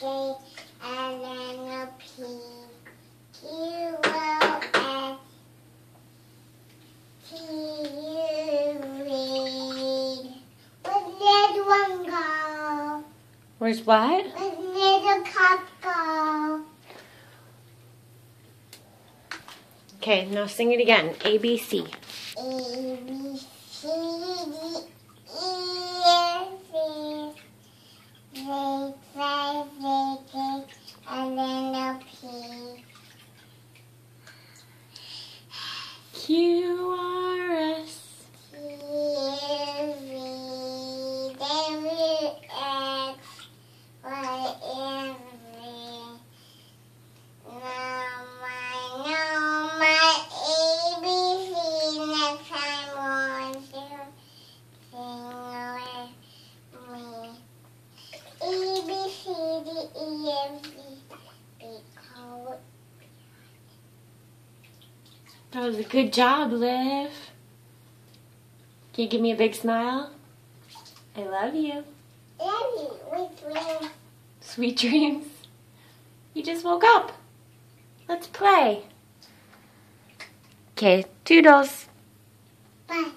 J, L, N, O, P, Q, R, S, T, U, V. Where did one go? Where's what? Where did the cat go? Okay, now sing it again. A, B, C. A, B, C, D, E, F, G, H, I, J, K, L, N, O, P. Q, R, S. That was a good job, Liv. Can you give me a big smile? I love you. Sweet dreams. You just woke up. Let's play. Okay, toodles. Bye.